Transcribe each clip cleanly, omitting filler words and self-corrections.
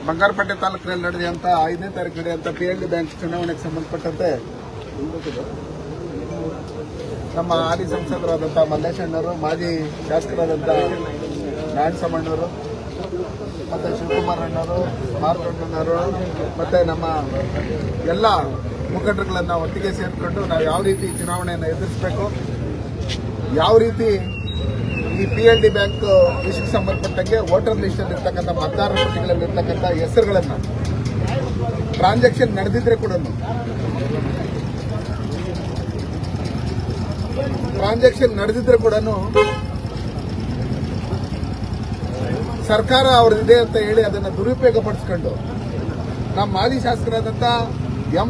ಬಂಗಾರಪೇಟೆ ತಾಲೂಕಿನಲ್ಲಿ ನಡೆದಂತ 5ನೇ ತಾರೀಕು ನಡೆಯುವಂತ PLD ಬ್ಯಾಂಕ್ ಚುನಾವಣೆಗೆ ಸಂಬಂಧಪಟ್ಟಂತೆ ನಮ್ಮ ಹಾಲಿ ಸಂಸದರಾದಂಥ ಮಲ್ಲೇಶ್ ಅಣ್ಣವರು, ಮಾಜಿ ಶಾಸಕರಾದಂಥ ನಾರಾಯಣಸ್ವಾಮಣ್ಣವರು, ಮತ್ತು ಶಿವಕುಮಾರ್ ಅಣ್ಣವರು, ಮಾರುಕಟ್ಟಣ್ಣವರು ಮತ್ತು ನಮ್ಮ ಎಲ್ಲ ಮುಖಂಡರುಗಳನ್ನು ಒಟ್ಟಿಗೆ ಸೇರಿಕೊಂಡು ನಾವು ಯಾವ ರೀತಿ ಚುನಾವಣೆಯನ್ನು ಎದುರಿಸಬೇಕು, ಯಾವ ರೀತಿ ಈ PLD ಬ್ಯಾಂಕ್ ವಿಷಯಕ್ಕೆ ಸಂಬಂಧಪಟ್ಟಂಗೆ ವೋಟರ್ ಲಿಸ್ಟಲ್ಲಿ ಇರ್ತಕ್ಕಂಥ ಮತದಾರರ ಪಟ್ಟಿಗಳಲ್ಲಿ ಇರ್ತಕ್ಕಂಥ ಹೆಸರುಗಳನ್ನು ಟ್ರಾನ್ಸಾಕ್ಷನ್ ನಡೆದಿದ್ರೆ ಕೂಡ ಸರ್ಕಾರ ಅವ್ರದ್ದಿದೆ ಅಂತ ಹೇಳಿ ಅದನ್ನು ದುರುಪಯೋಗ ಪಡಿಸ್ಕೊಂಡು ನಮ್ಮ ಮಾಜಿ ಶಾಸಕರಾದಂಥ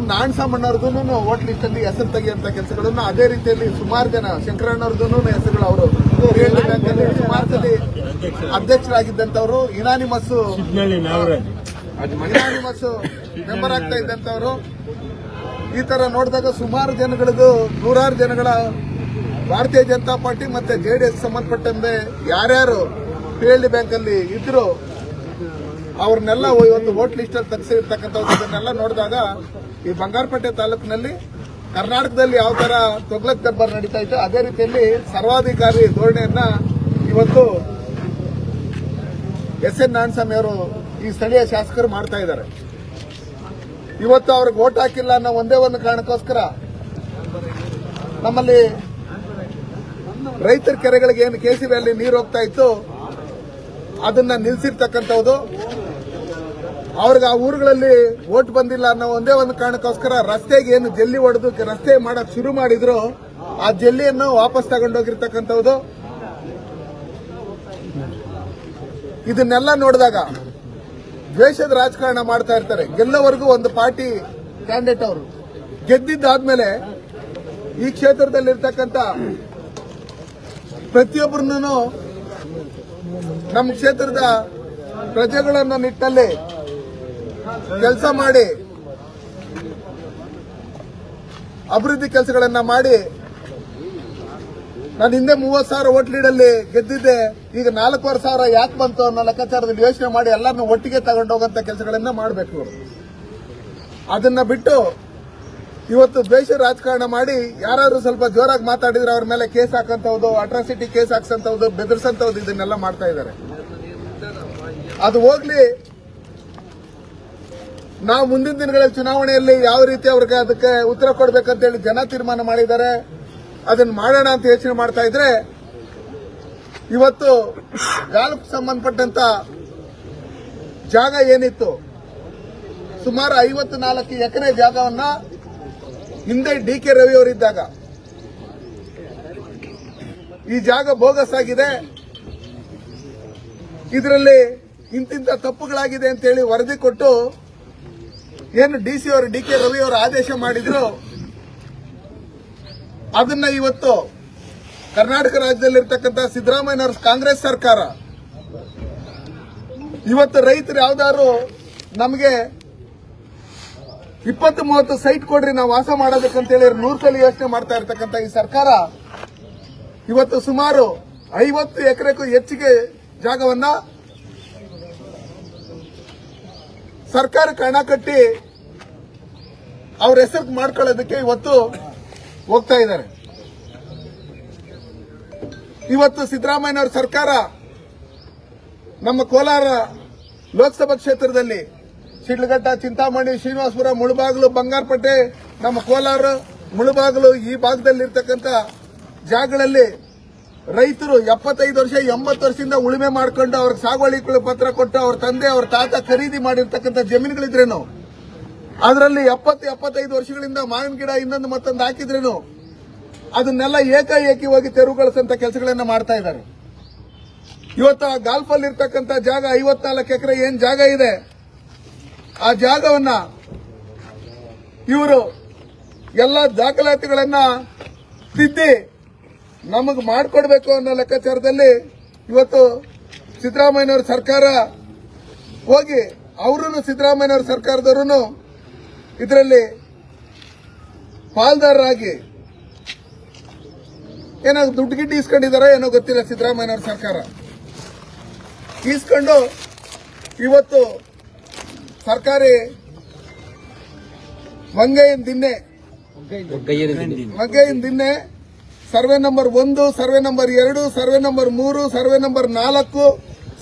ನಾರಾಯಣಸ್ವಾಮಣ್ಣವ್ರದ್ದು ವೋಟ್ ಲಿಸ್ಟ್ ಅಲ್ಲಿ ಹೆಸರು ತೆಗೆಯುವಂತ ಕೆಲಸಗಳನ್ನು, ಅದೇ ರೀತಿಯಲ್ಲಿ ಸುಮಾರು ಜನ ಶಂಕರಣ್ಣವ್ರದ್ದು ಹೆಸರುಗಳು ಅವರು PLD ಬ್ಯಾಂಕ್ ಅಲ್ಲಿ ಸುಮಾರು ಸಲ ಅಧ್ಯಕ್ಷರಾಗಿದ್ದಂಥವ್ರು, ಇನಾನಿಮಸ್ ಮೆಂಬರ್ ಆಗ್ತಾ ಇದ್ದಂಥವ್ರು. ಈ ತರ ನೋಡಿದಾಗ ಸುಮಾರು ಜನಗಳದ್ದು, ನೂರಾರು ಜನಗಳ ಭಾರತೀಯ ಜನತಾ ಪಾರ್ಟಿ ಮತ್ತೆ JDS ಸಂಬಂಧಪಟ್ಟಂತೆ ಯಾರ್ಯಾರು PLD ಬ್ಯಾಂಕ್ ಅಲ್ಲಿ ಇದ್ರು ಅವ್ರನ್ನೆಲ್ಲ ಇವತ್ತು ವೋಟ್ ಲಿಸ್ಟ್ ಅಲ್ಲಿ ತೆಗೆಸಿರ್ತಕ್ಕಂಥದ್ದನ್ನೆಲ್ಲ ನೋಡಿದಾಗ ಈ ಬಂಗಾರಪೇಟೆ ತಾಲೂಕಿನಲ್ಲಿ ಕರ್ನಾಟಕದಲ್ಲಿ ಯಾವ ತರ ತೊಗ್ಲಕ್ ದರ್ಬಾರ್ ನಡೀತಾ ಇತ್ತು ಅದೇ ರೀತಿಯಲ್ಲಿ ಸರ್ವಾಧಿಕಾರಿ ಧೋರಣೆಯನ್ನ ಇವತ್ತು SN ನಾರಾಯಣಸ್ವಾಮಿ ಅವರು ಈ ಸ್ಥಳೀಯ ಶಾಸಕರು ಮಾಡ್ತಾ ಇದ್ದಾರೆ. ಇವತ್ತು ಅವ್ರಿಗೆ ವೋಟ್ ಹಾಕಿಲ್ಲ ಅನ್ನೋ ಒಂದೇ ಒಂದು ಕಾರಣಕ್ಕೋಸ್ಕರ ನಮ್ಮಲ್ಲಿ ರೈತರ ಕೆರೆಗಳಿಗೆ ಏನು KCBಯಲ್ಲಿ ನೀರು ಹೋಗ್ತಾ ಇತ್ತು ಅದನ್ನ ನಿಲ್ಲಿಸಿರ್ತಕ್ಕಂಥದ್ದು, ಅವ್ರಿಗೆ ಆ ಊರುಗಳಲ್ಲಿ ವೋಟ್ ಬಂದಿಲ್ಲ ಅನ್ನೋ ಒಂದೇ ಒಂದು ಕಾರಣಕ್ಕೋಸ್ಕರ ರಸ್ತೆಗೆ ಏನು ಜಲ್ಲಿ ಹೊಡೆದು ರಸ್ತೆ ಮಾಡಕ್ ಶುರು ಮಾಡಿದ್ರು ಆ ಜಲ್ಲಿಯನ್ನು ವಾಪಸ್ ತಗೊಂಡೋಗಿರ್ತಕ್ಕಂಥದ್ದು. ಇದನ್ನೆಲ್ಲ ನೋಡಿದಾಗ ದ್ವೇಷದ ರಾಜಕಾರಣ ಮಾಡ್ತಾ ಇರ್ತಾರೆ. ಗೆಲ್ಲವರೆಗೂ ಒಂದು ಪಾರ್ಟಿ ಕ್ಯಾಂಡಿಡೇಟ್ ಅವರು ಗೆದ್ದಿದ್ದಾದ್ಮೇಲೆ ಈ ಕ್ಷೇತ್ರದಲ್ಲಿರ್ತಕ್ಕಂಥ ಪ್ರತಿಯೊಬ್ಬರನ್ನು ನಮ್ಮ ಕ್ಷೇತ್ರದ ಪ್ರಜೆಗಳನ್ನು ನಿಟ್ಟಲ್ಲಿ ಕೆಲಸ ಮಾಡಿ ಅಭಿವೃದ್ಧಿ ಕೆಲಸಗಳನ್ನ ಮಾಡಿ ನಾನು ಹಿಂದೆ 30,000 ವೋಟ್ ಲೀಡಲ್ಲಿ ಗೆದ್ದಿದ್ದೆ, ಈಗ 4,500 ಯಾಕೆ ಬಂತು ಅನ್ನೋ ಲೆಕ್ಕಾಚಾರದಲ್ಲಿ ಯೋಚನೆ ಮಾಡಿ ಎಲ್ಲರನ್ನೂ ಒಟ್ಟಿಗೆ ತಗೊಂಡೋಗಂತ ಕೆಲಸಗಳನ್ನ ಮಾಡಬೇಕು. ಅದನ್ನ ಬಿಟ್ಟು ಇವತ್ತು ದ್ವೇಷ ರಾಜಕಾರಣ ಮಾಡಿ ಯಾರಾದ್ರೂ ಸ್ವಲ್ಪ ಜೋರಾಗಿ ಮಾತಾಡಿದ್ರೆ ಅವ್ರ ಮೇಲೆ ಕೇಸ್ ಹಾಕಂತವ್ದು, ಅಟ್ರಾಸಿಟಿ ಕೇಸ್ ಹಾಕ್ಸಂತವ್ದು, ಬೆದರ್ಸಂತವ್ದು ಇದನ್ನೆಲ್ಲ ಮಾಡ್ತಾ ಇದ್ದಾರೆ. ಅದು ಹೋಗ್ಲಿ, ನಾವು ಮುಂದಿನ ದಿನಗಳಲ್ಲಿ ಚುನಾವಣೆಯಲ್ಲಿ ಯಾವ ರೀತಿ ಅವ್ರಿಗೆ ಅದಕ್ಕೆ ಉತ್ತರ ಕೊಡಬೇಕಂತ ಹೇಳಿ ಜನ ತೀರ್ಮಾನ ಮಾಡಿದ್ದಾರೆ. ಅದನ್ನ ಮಾಡೋಣ ಅಂತ ಯೋಚನೆ ಮಾಡ್ತಾ ಇದ್ರೆ ಇವತ್ತು ಗಾಲ್ಫ್ ಸಂಬಂಧಪಟ್ಟಂತ ಜಾಗ ಏನಿತ್ತು ಸುಮಾರು 54 ಎಕರೆ ಜಾಗವನ್ನ ಹಿಂದೆ DK ರವಿ ಅವರಿದ್ದಾಗ ಈ ಜಾಗ ಬೋಗಸ್ ಆಗಿದೆ, ಇದರಲ್ಲಿ ಇಂತಿಂತ ತಪ್ಪುಗಳಾಗಿದೆ ಅಂತ ಹೇಳಿ ವರದಿ ಕೊಟ್ಟು ಏನು DC ಅವರು DK ರವಿ ಅವರು ಆದೇಶ ಮಾಡಿದ್ರು ಅದನ್ನ ಇವತ್ತು ಕರ್ನಾಟಕ ರಾಜ್ಯದಲ್ಲಿರ್ತಕ್ಕಂಥ ಸಿದ್ದರಾಮಯ್ಯನವರ ಕಾಂಗ್ರೆಸ್ ಸರ್ಕಾರ ಇವತ್ತು ರೈತರು ಯಾವ್ದಾದ್ರು ನಮಗೆ 20-30 ಸೈಟ್ ಕೊಡ್ರಿ ನಾವು ವಾಸ ಮಾಡೋದಕ್ಕಂತೇಳಿ 100 ಸಲ ಯೋಚನೆ ಮಾಡ್ತಾ ಇರ್ತಕ್ಕಂಥ ಈ ಸರ್ಕಾರ ಇವತ್ತು ಸುಮಾರು 50 ಎಕರೆಗೂ ಹೆಚ್ಚಿಗೆ ಜಾಗವನ್ನ ಸರ್ಕಾರಕ್ಕೆ ಹಣ ಕಟ್ಟಿ ಅವ್ರ ಹೆಸರು ಮಾಡ್ಕೊಳ್ಳೋದಕ್ಕೆ ಇವತ್ತು ಹೋಗ್ತಾ ಇದ್ದಾರೆ. ಇವತ್ತು ಸಿದ್ದರಾಮಯ್ಯನವರ ಸರ್ಕಾರ ನಮ್ಮ ಕೋಲಾರ ಲೋಕಸಭಾ ಕ್ಷೇತ್ರದಲ್ಲಿ ಶಿಡ್ಲಘಟ್ಟ, ಚಿಂತಾಮಣಿ, ಶ್ರೀನಿವಾಸಪುರ, ಮುಳಬಾಗಿಲು, ಬಂಗಾರಪೇಟೆ, ನಮ್ಮ ಕೋಲಾರ, ಮುಳಬಾಗಿಲು ಈ ಭಾಗದಲ್ಲಿರ್ತಕ್ಕಂಥ ಜಾಗಗಳಲ್ಲಿ ರೈತರು 75 ವರ್ಷ 80 ವರ್ಷದಿಂದ ಉಳುಮೆ ಮಾಡ್ಕೊಂಡು ಅವ್ರಿಗೆ ಸಾಗುವಳಿ ಪತ್ರ ಕೊಟ್ಟು ಅವ್ರ ತಂದೆ ಅವ್ರ ತಾತ ಖರೀದಿ ಮಾಡಿರ್ತಕ್ಕಂಥ ಜಮೀನುಗಳಿದ್ರೇನು ಅದರಲ್ಲಿ 70-75 ವರ್ಷಗಳಿಂದ ಮಾವಿನ ಗಿಡ ಇನ್ನೊಂದು ಮತ್ತೊಂದು ಹಾಕಿದ್ರೇನು ಅದನ್ನೆಲ್ಲ ಏಕಾಏಕಿ ಹೋಗಿ ತೆರವುಗೊಳಿಸಂತ ಕೆಲಸಗಳನ್ನ ಮಾಡ್ತಾ ಇದ್ದಾರೆ. ಇವತ್ತು ಆ ಗಾಲ್ಫ್ ಅಲ್ಲಿ ಇರ್ತಕ್ಕಂಥ ಜಾಗ 54 ಎಕರೆ ಏನ್ ಜಾಗ ಇದೆ ಆ ಜಾಗವನ್ನ ಇವರು ಎಲ್ಲ ದಾಖಲಾತಿಗಳನ್ನ ತಿದ್ದಿ ನಮಗೆ ಮಾಡಿಕೊಡ್ಬೇಕು ಅನ್ನೋ ಲೆಕ್ಕಾಚಾರದಲ್ಲಿ ಇವತ್ತು ಸಿದ್ದರಾಮಯ್ಯನವರ ಸರ್ಕಾರ ಹೋಗಿ ಅವರನ್ನು ಸಿದ್ದರಾಮಯ್ಯನವರ ಸರ್ಕಾರದವರು ಇದರಲ್ಲಿ ಪಾಲ್ದಾರರಾಗಿ ಏನೋ ದುಡ್ಡು ಗಿಡ್ಡು ಇಸ್ಕೊಂಡಿದಾರೋ ಏನೋ ಗೊತ್ತಿಲ್ಲ. ಸಿದ್ದರಾಮಯ್ಯನವರ ಸರ್ಕಾರ ಇಸ್ಕೊಂಡು ಇವತ್ತು ಸರ್ಕಾರಿ ವಂಗಯ್ಯನ ದಿನ್ನೆ survey number 1, survey number 2, survey number 3, survey number 4,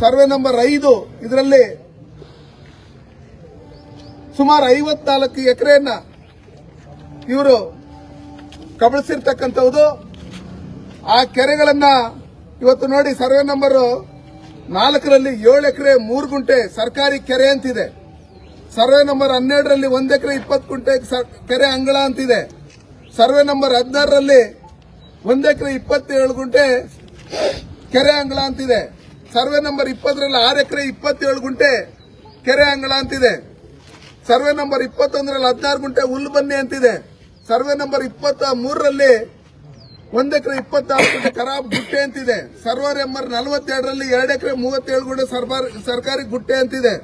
survey number 5 ಇದರಲ್ಲಿ ಸುಮಾರು 54 ಎಕರೆಯನ್ನ ಇವರು ಕಬಳಿಸಿರ್ತಕ್ಕಂಥದ್ದು. ಆ ಕೆರೆಗಳನ್ನ ಇವತ್ತು ನೋಡಿ, ಸರ್ವೆ ನಂಬರ್ 4ರಲ್ಲಿ 7 ಎಕರೆ 3 ಗುಂಟೆ ಸರ್ಕಾರಿ ಕೆರೆ ಅಂತಿದೆ. ಸರ್ವೆ ನಂಬರ್ 12ರಲ್ಲಿ 1 ಎಕರೆ 20 ಗುಂಟೆ ಕೆರೆ ಅಂಗಳ ಅಂತಿದೆ. ಸರ್ವೆ ನಂಬರ್ 16ರಲ್ಲಿ 1 ಎಕರೆ 27 ಗುಂಟೆ ಕೆರೆ ಅಂಗಳ ಅಂತಿದೆ. ಸರ್ವೆ ನಂಬರ್ 20ರಲ್ಲಿ 6 ಎಕರೆ 27 ಗುಂಟೆ ಕೆರೆ ಅಂಗಳ ಅಂತಿದೆ. ಸರ್ವೆ ನಂಬರ್ 21ರಲ್ಲಿ 16 ಗುಂಟೆ ಹುಲ್ಲು ಬನ್ನಿ ಅಂತಿದೆ. ಸರ್ವೆ ನಂಬರ್ 23ರಲ್ಲಿ 1 ಎಕರೆ 26 ಗುಂಟೆ ಖರಾಬ್ ಗುಟ್ಟೆ ಅಂತಿದೆ. ಸರ್ವೆ ನಂಬರ್ 42ರಲ್ಲಿ 2 ಎಕರೆ 37 ಗುಂಟೆ ಸರ್ಕಾರಿ ಗುಟ್ಟೆ ಅಂತಿದೆ.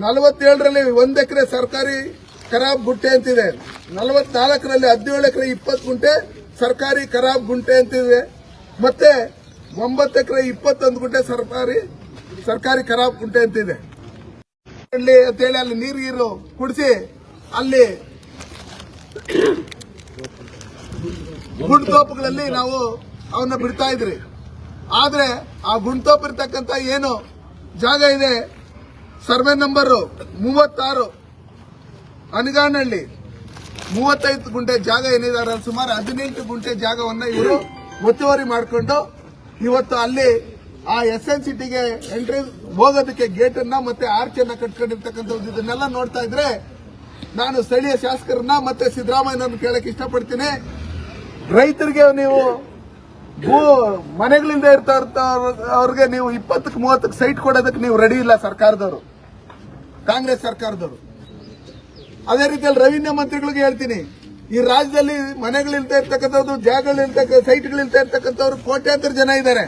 47ರಲ್ಲಿ 1 ಎಕರೆ ಸರ್ಕಾರಿ ಖರಾಬ್ ಗುಟ್ಟೆ ಅಂತಿದೆ. 44ರಲ್ಲಿ 17 ಎಕರೆ 20 ಗುಂಟೆ ಸರ್ಕಾರಿ ಖರಾಬ್ ಗುಂಟೆ ಅಂತಿದೆ. ಮತ್ತೆ 9 ಎಕರೆ 21 ಗುಂಟೆ ಸರ್ಕಾರಿ ಖರಾಬ್ ಗುಂಟೆ ಅಂತಿದೆ. ಅಂತೇಳಿ ಅಲ್ಲಿ ನೀರು ಕುಡಿಸಿ ಅಲ್ಲಿ ಗುಂಡ್ತೋಪುಗಳಲ್ಲಿ ನಾವು ಅವನ್ನ ಬಿಡ್ತಾ ಇದ್ರಿ. ಆದ್ರೆ ಆ ಗುಂಡ್ತೋಪ್ ಇರ್ತಕ್ಕಂಥ ಏನು ಜಾಗ ಇದೆ, ಸರ್ವೆ ನಂಬರ್ 36 ಅನಗಾನಹಳ್ಳಿ 35 ಗುಂಟೆ ಜಾಗ ಏನಿದೆ, ಸುಮಾರು 18 ಗುಂಟೆ ಜಾಗವನ್ನ ಇವರು ಒತ್ತುವರಿ ಮಾಡಿಕೊಂಡು ಇವತ್ತು ಅಲ್ಲಿ ಆ SN ಸಿಟಿಗೆ ಎಂಟ್ರಿ ಹೋಗೋದಕ್ಕೆ ಗೇಟ್ ಅನ್ನ ಮತ್ತೆ ಆರ್ಚ್ ಅನ್ನ ಕಟ್ಕೊಂಡಿರ್ತಕ್ಕಂಥದ್ದು. ಇದನ್ನೆಲ್ಲ ನೋಡ್ತಾ ಇದ್ರೆ ನಾನು ಸ್ಥಳೀಯ ಶಾಸಕರನ್ನ ಮತ್ತೆ ಸಿದ್ದರಾಮಯ್ಯನವ್ರನ್ನ ಕೇಳಕ್ ಇಷ್ಟಪಡ್ತೀನಿ. ರೈತರಿಗೆ ನೀವು ಮನೆಗಳಿಂದ ಅವ್ರಿಗೆ ನೀವು 20-30 ಸೈಟ್ ಕೊಡೋದಕ್ಕೆ ನೀವು ರೆಡಿ ಇಲ್ಲ ಸರ್ಕಾರದವರು, ಕಾಂಗ್ರೆಸ್ ಸರ್ಕಾರದವರು. ಅದೇ ರೀತಿಯಲ್ಲಿ ರೆವಿನ್ಯೂ ಮಂತ್ರಿಗಳಿಗೆ ಹೇಳ್ತೀನಿ, ಈ ರಾಜ್ಯದಲ್ಲಿ ಮನೆಗಳಿಲ್ತಾ ಇರ್ತಕ್ಕಂಥದ್ದು, ಜಾಗಗಳಿಲ್ತ ಸೈಟ್ಗಳಿಲ್ತಾ ಇರ್ತಕ್ಕಂಥವ್ರು ಕೋಟ್ಯಾಂತರ ಜನ ಇದ್ದಾರೆ.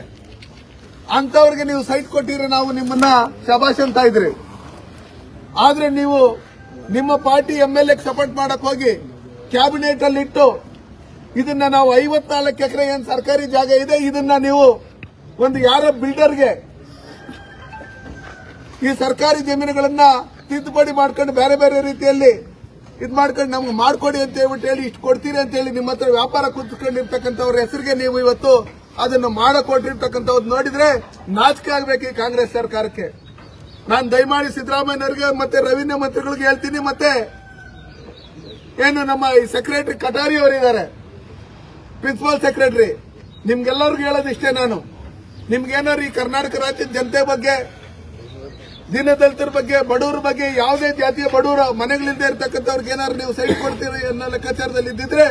ಅಂತವ್ರಿಗೆ ನೀವು ಸೈಟ್ ಕೊಟ್ಟಿದ್ರೆ ನಾವು ನಿಮ್ಮನ್ನ ಶಬಾಷ್ ಅಂತ ಇದ್ರಿ. ಆದ್ರೆ ನೀವು ನಿಮ್ಮ ಪಾರ್ಟಿ MLA ಸಪೋರ್ಟ್ ಮಾಡಕ್ ಹೋಗಿ ಕ್ಯಾಬಿನೆಟ್ ಅಲ್ಲಿ ಇಟ್ಟು ಇದನ್ನ ನಾವು 54 ಎಕರೆ ಏನ್ ಸರ್ಕಾರಿ ಜಾಗ ಇದೆ, ಇದನ್ನ ನೀವು ಒಂದು ಯಾರ ಬಿಲ್ಡರ್ಗೆ ಈ ಸರ್ಕಾರಿ ಜಮೀನುಗಳನ್ನ ತಿದ್ದುಪಡಿ ಮಾಡ್ಕೊಂಡು ಬೇರೆ ಬೇರೆ ರೀತಿಯಲ್ಲಿ ಇದ್ ಮಾಡ್ಕೊಂಡು ನಮ್ಗೆ ಮಾಡ್ಕೊಡಿ ಅಂತ ಹೇಳ್ಬಿಟ್ಟು ಹೇಳಿ ಇಷ್ಟು ಕೊಡ್ತೀರಿ ಅಂತ ಹೇಳಿ ನಿಮ್ಮ ಹತ್ರ ವ್ಯಾಪಾರ ಕೂತ್ಕೊಂಡಿರ್ತಕ್ಕಂಥವ್ರ ಹೆಸರಿಗೆ ನೀವು ಇವತ್ತು ಅದನ್ನು ಮಾಡಕೊಟ್ಟಿರ್ತಕ್ಕಂಥದ್ದು ನೋಡಿದ್ರೆ ನಾಚಿಕೆ ಆಗ್ಬೇಕು ಈ ಕಾಂಗ್ರೆಸ್ ಸರ್ಕಾರಕ್ಕೆ. ನಾನು ದಯಮಾಡಿ ಸಿದ್ದರಾಮಯ್ಯನವರಿಗೆ ಮತ್ತೆ ರೆವಿನ್ಯೂ ಮಂತ್ರಿಗಳಿಗೆ ಹೇಳ್ತೀನಿ, ಮತ್ತೆ ಏನು ನಮ್ಮ ಈ ಸೆಕ್ರೆಟರಿ ಕಟಾರಿ ಅವರಿದ್ದಾರೆ, ಪ್ರಿನ್ಸಿಪಲ್ ಸೆಕ್ರೆಟರಿ, ನಿಮ್ಗೆಲ್ಲರಿಗೂ ಹೇಳೋದಿಷ್ಟೇ, ನಾನು ನಿಮ್ಗೇನಾದ್ರು ಈ ಕರ್ನಾಟಕ ರಾಜ್ಯದ ಜನತೆ ಬಗ್ಗೆ, ದೀನದಲಿತರ ಬಗ್ಗೆ, ಬಡವರ ಬಗ್ಗೆ, ಯಾವುದೇ ಜಾತಿಯ ಬಡವರ ಮನೆಗಳಿಂದ ಇರ್ತಕ್ಕಂಥವ್ರಿಗೆ ಏನಾದ್ರು ನೀವು ಸೈಟ್ ಕೊಡ್ತೀರಿ ಅನ್ನೋ ಲೆಕ್ಕಾಚಾರದಲ್ಲಿ ಇದ್ದಿದ್ರೆ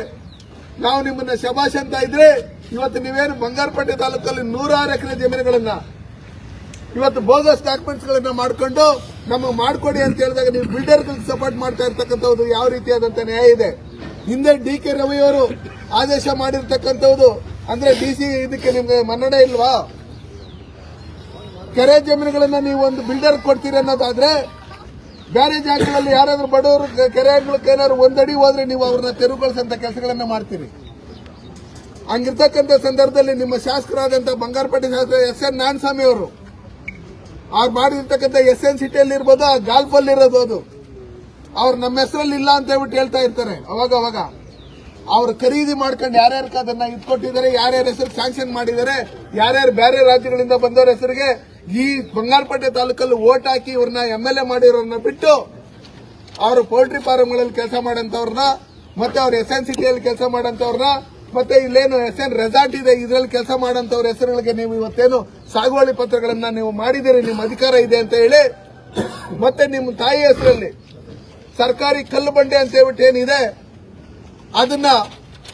ನಾವು ನಿಮ್ಮನ್ನ ಶಬಾಷ್ ಅಂತ ಇದ್ರೆ, ಇವತ್ತು ನೀವೇನು ಬಂಗಾರಪೇಟೆ ತಾಲೂಕಲ್ಲಿ 106 ಎಕರೆ ಜಮೀನುಗಳನ್ನ ಇವತ್ತು ಬೋಗಸ್ ಡಾಕ್ಯುಮೆಂಟ್ಸ್ ಗಳನ್ನ ಮಾಡಿಕೊಂಡು ನಮಗೆ ಮಾಡ್ಕೊಡಿ ಅಂತ ಹೇಳಿದಾಗ ನೀವು ಬಿಲ್ಡರ್ಗಳಿಗೆ ಸಪೋರ್ಟ್ ಮಾಡ್ತಾ ಇರ್ತಕ್ಕಂಥದ್ದು ಯಾವ ರೀತಿಯಾದಂತ ನ್ಯಾಯ ಇದೆ? ಹಿಂದೆ DK ರವಿ ಅವರು ಆದೇಶ ಮಾಡಿರ್ತಕ್ಕಂಥದ್ದು ಅಂದ್ರೆ DC ಇದಕ್ಕೆ ನಿಮ್ಗೆ ಮನ್ನಣೆ ಇಲ್ವಾ? ಕೆರೆ ಜಮೀನುಗಳನ್ನ ನೀವು ಒಂದು ಬಿಲ್ಡರ್ ಕೊಡ್ತೀರಿ ಅನ್ನೋದಾದ್ರೆ ಬೇರೆ ಜಾಗಗಳಲ್ಲಿ ಯಾರಾದ್ರೂ ಬಡವರು ಕೆರೆಗಳಿಗೆ ಏನಾದ್ರು 1 ಅಡಿ ಹೋದ್ರೆ ನೀವು ಅವ್ರನ್ನ ತೆರವುಗೊಳಿಸಂತ ಕೆಲಸಗಳನ್ನ ಮಾಡ್ತೀರಿ. ಹಂಗಿರ್ತಕ್ಕಂಥ ಸಂದರ್ಭದಲ್ಲಿ ನಿಮ್ಮ ಶಾಸಕರಾದಂತ ಬಂಗಾರಪೇಟೆ ಶಾಸಕ SN ನಾರಾಯಣಸ್ವಾಮಿ ಅವರು ಅವ್ರು ಮಾಡಿರ್ತಕ್ಕಂಥ SN ಸಿಟಿಯಲ್ಲಿ ಇರ್ಬೋದು, ಆ ಗಾಲ್ಫ್ ಅಲ್ಲಿ ಇರೋದು, ಅದು ಅವ್ರು ನಮ್ಮ ಹೆಸರಲ್ಲಿ ಇಲ್ಲ ಅಂತ ಹೇಳ್ಬಿಟ್ಟು ಹೇಳ್ತಾ ಇರ್ತಾರೆ. ಅವಾಗ ಅವ್ರು ಖರೀದಿ ಮಾಡ್ಕೊಂಡು ಯಾರ್ಯಾರಿಗೆ ಅದನ್ನ ಇಟ್ಕೊಟ್ಟಿದ್ದಾರೆ, ಯಾರ್ಯಾರ ಹೆಸರು ಸ್ಯಾಂಕ್ಷನ್ ಮಾಡಿದ್ದಾರೆ, ಯಾರ್ಯಾರು ಬೇರೆ ರಾಜ್ಯಗಳಿಂದ ಬಂದವರ ಹೆಸರಿಗೆ ಈ ಬಂಗಾರಪೇಟೆ ತಾಲೂಕಲ್ಲಿ ಓಟ್ ಹಾಕಿ ಇವ್ರನ್ನ MLA ಮಾಡಿರೋರನ್ನ ಬಿಟ್ಟು ಅವರು ಪೋಲ್ಟ್ರಿ ಫಾರ್ಮ್ಗಳಲ್ಲಿ ಕೆಲಸ ಮಾಡಂತವ್ರನ್ನ, ಮತ್ತೆ ಅವ್ರ SN ಸಿಟಿಯಲ್ಲಿ ಕೆಲಸ ಮಾಡಂತವ್ರನ್ನ, ಮತ್ತೆ ಇಲ್ಲೇನು SN ರೆಸಾರ್ಟ್ ಇದೆ ಇದರಲ್ಲಿ ಕೆಲಸ ಮಾಡಂತವ್ರ ಹೆಸರುಗಳಿಗೆ ನೀವು ಇವತ್ತೇನು ಸಾಗುವಳಿ ಪತ್ರಗಳನ್ನ ನೀವು ಮಾಡಿದಿರಿ, ನಿಮ್ಮ ಅಧಿಕಾರ ಇದೆ ಅಂತ ಹೇಳಿ, ಮತ್ತೆ ನಿಮ್ಮ ತಾಯಿ ಹೆಸರಲ್ಲಿ ಸರ್ಕಾರಿ ಕಲ್ಲು ಬಂಡೆ ಅಂತ ಹೇಳ್ಬಿಟ್ಟು ಏನಿದೆ ಅದನ್ನ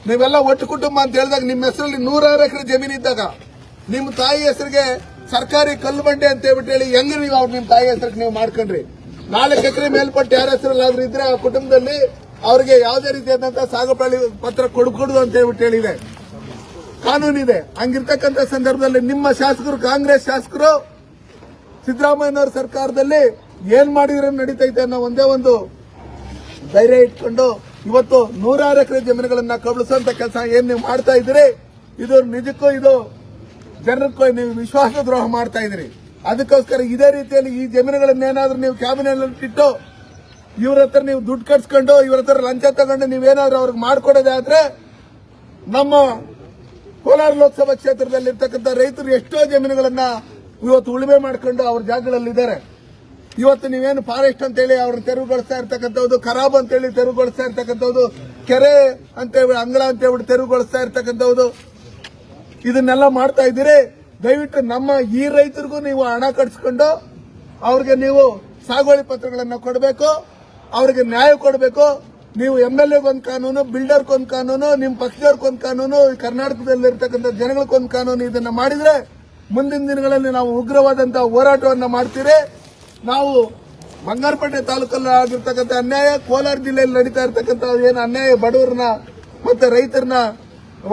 ನೀವೆಲ್ಲ ಒಟ್ಟು ಕುಟುಂಬ ಅಂತ ಹೇಳಿದಾಗ ನಿಮ್ಮ ಹೆಸರಲ್ಲಿ 106 ಎಕರೆ ಜಮೀನು ಇದ್ದಾಗ ನಿಮ್ಮ ತಾಯಿ ಹೆಸರಿಗೆ ಸರ್ಕಾರಿ ಕಲ್ಲು ಬಂಡೆ ಅಂತ ಹೇಳ್ಬಿಟ್ಟು ಹೇಳಿ ಹೆಂಗ್ ನೀವು ಅವ್ರು ನಿಮ್ಮ ತಾಯಿ ಹೆಸರಿಗೆ ನೀವು ಮಾಡ್ಕೊಂಡ್ರಿ? 4 ಎಕರೆ ಮೇಲ್ಪಟ್ಟು ಯಾರ ಹೆಸರಲ್ಲಾದ್ರೂ ಇದ್ರೆ ಆ ಕುಟುಂಬದಲ್ಲಿ ಅವರಿಗೆ ಯಾವುದೇ ರೀತಿಯಾದಂತಹ ಸಾಗುವಳಿ ಪತ್ರ ಕೊಡಕೂಡದು ಅಂತ ಹೇಳ್ಬಿಟ್ಟು ಹೇಳಿದೆ, ಕಾನೂನಿದೆ. ಹಂಗಿರ್ತಕ್ಕಂಥ ಸಂದರ್ಭದಲ್ಲಿ ನಿಮ್ಮ ಶಾಸಕರು, ಕಾಂಗ್ರೆಸ್ ಶಾಸಕರು ಸಿದ್ದರಾಮಯ್ಯನವರ ಸರ್ಕಾರದಲ್ಲಿ ಏನ್ ಮಾಡಿದ್ರೆ ನಡೀತೈತೆ ಅನ್ನೋ ಒಂದೇ ಒಂದು ಧೈರ್ಯ ಇಟ್ಕೊಂಡು ಇವತ್ತು 106 ಎಕರೆ ಜಮೀನುಗಳನ್ನ ಕಬಳಿಸುವಂತ ಕೆಲಸ ಏನ್ ನೀವು ಮಾಡ್ತಾ ಇದ್ದೀರಿ, ಇದು ನಿಜಕ್ಕೂ ಇದು ಜನಕ್ಕೂ ನೀವು ವಿಶ್ವಾಸ ದ್ರೋಹ ಮಾಡ್ತಾ ಇದ್ದೀರಿ. ಅದಕ್ಕೋಸ್ಕರ ಇದೇ ರೀತಿಯಲ್ಲಿ ಈ ಜಮೀನುಗಳನ್ನೇನಾದ್ರೂ ನೀವು ಕ್ಯಾಬಿನೆಟ್ ಇಟ್ಟು ಇವ್ರ ಹತ್ರ ನೀವು ದುಡ್ಡು ಕಟ್ಸ್ಕೊಂಡು ಇವ್ರ ಹತ್ರ ಲಂಚ ತಗೊಂಡು ನೀವೇನಾದ್ರೂ ಅವ್ರಿಗೆ ಮಾಡ್ಕೊಡೋದಾದ್ರೆ ನಮ್ಮ ಕೋಲಾರ ಲೋಕಸಭಾ ಕ್ಷೇತ್ರದಲ್ಲಿರ್ತಕ್ಕಂಥ ರೈತರು ಎಷ್ಟೋ ಜಮೀನುಗಳನ್ನ ಇವತ್ತು ಉಳುಮೆ ಮಾಡ್ಕೊಂಡು ಅವ್ರ ಜಾಗಗಳಲ್ಲಿದ್ದಾರೆ. ಇವತ್ತು ನೀವೇನು ಫಾರೆಸ್ಟ್ ಅಂತೇಳಿ ಅವ್ರನ್ನ ತೆರವುಗೊಳಿಸ್ತಾ ಇರ್ತಕ್ಕಂಥದ್ದು, ಖರಾಬ್ ಅಂತೇಳಿ ತೆರವುಗೊಳಿಸ್ತಾ ಇರ್ತಕ್ಕಂಥದ್ದು, ಕೆರೆ ಅಂತೇಳಿ ಅಂಗಳ ಅಂತೇಳಿ ತೆರವುಗೊಳಿಸ್ತಾ ಇರ್ತಕ್ಕಂಥದ್ದು, ಇದನ್ನೆಲ್ಲ ಮಾಡ್ತಾ ಇದ್ದೀರಿ. ದಯವಿಟ್ಟು ನಮ್ಮ ಈ ರೈತರಿಗೂ ನೀವು ಹಣ ಕಟ್ಸ್ಕೊಂಡು ಅವ್ರಿಗೆ ನೀವು ಸಾಗುವಳಿ ಪತ್ರಗಳನ್ನ ಕೊಡಬೇಕು, ಅವ್ರಿಗೆ ನ್ಯಾಯ ಕೊಡಬೇಕು. ನೀವು MLAಗೊಂದು ಕಾನೂನು, ಬಿಲ್ಡರ್ಗೊಂದು ಕಾನೂನು, ನಿಮ್ಮ ಪಕ್ಷದವ್ರಿಗೊಂದು ಕಾನೂನು, ಕರ್ನಾಟಕದಲ್ಲಿರ್ತಕ್ಕಂಥ ಜನಗಳಿಗೊಂದು ಕಾನೂನು, ಇದನ್ನ ಮಾಡಿದ್ರೆ ಮುಂದಿನ ದಿನಗಳಲ್ಲಿ ನಾವು ಉಗ್ರವಾದಂತಹ ಹೋರಾಟವನ್ನ ಮಾಡ್ತೀರಿ. ನಾವು ಬಂಗಾರಪೇಟೆ ತಾಲೂಕಲ್ಲಿ ಆಗಿರ್ತಕ್ಕಂಥ ಅನ್ಯಾಯ, ಕೋಲಾರ ಜಿಲ್ಲೆಯಲ್ಲಿ ನಡೀತಾ ಇರ್ತಕ್ಕಂಥ ಏನು ಅನ್ಯಾಯ, ಬಡವರನ್ನ ಮತ್ತೆ ರೈತರನ್ನ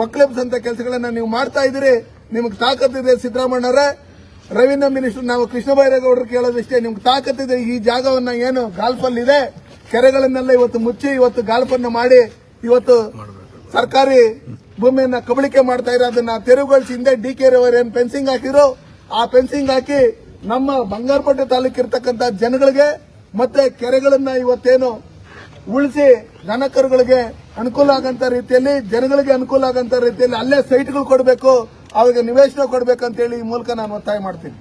ಒಕ್ಕಲೆಬ್ಸಂತ ಕೆಲಸಗಳನ್ನ ನೀವು ಮಾಡ್ತಾ ಇದ್ದೀರಿ. ನಿಮಗೆ ತಾಕತ್ತಿದೆ ಸಿದ್ದರಾಮಣ್ಣವರೇ, ರೆವಿನ್ಯೂ ಮಿನಿಸ್ಟರ್ ನಾವು ಕೃಷ್ಣ ಬೈರೇಗೌಡರು ಕೇಳೋದಿಷ್ಟೇ, ನಿಮ್ಗೆ ತಾಕತ್ತಿದೆ. ಈ ಜಾಗವನ್ನ ಏನು ಗಾಲ್ಫಲ್ಲಿ ಇದೆ, ಕೆರೆಗಳನ್ನೆಲ್ಲ ಇವತ್ತು ಮುಚ್ಚಿ ಇವತ್ತು ಗಾಲ್ಫನ್ನು ಮಾಡಿ ಇವತ್ತು ಸರ್ಕಾರಿ ಭೂಮಿಯನ್ನ ಕಬಳಿಕೆ ಮಾಡ್ತಾ ಇರೋ ಅದನ್ನ ತೆರವುಗೊಳಿಸಿ ಹಿಂದೆ DK ರವರು ಏನು ಫೆನ್ಸಿಂಗ್ ಹಾಕಿರೋ ಆ ಫೆನ್ಸಿಂಗ್ ಹಾಕಿ ನಮ್ಮ ಬಂಗಾರಪೇಟೆ ತಾಲೂಕು ಇರ್ತಕ್ಕಂಥ ಜನಗಳಿಗೆ ಮತ್ತೆ ಕೆರೆಗಳನ್ನ ಇವತ್ತೇನು ಉಳಿಸಿ ದನಕರುಗಳಿಗೆ ಅನುಕೂಲ ಆಗಂತ ರೀತಿಯಲ್ಲಿ, ಜನಗಳಿಗೆ ಅನುಕೂಲ ಆಗಂತ ರೀತಿಯಲ್ಲಿ ಅಲ್ಲೇ ಸೈಟ್ಗಳು ಕೊಡಬೇಕು, ಅವ್ರಿಗೆ ನಿವೇಶನ ಕೊಡಬೇಕಂತೇಳಿ ಈ ಮೂಲಕ ನಾನು ಒತ್ತಾಯ ಮಾಡ್ತೀನಿ.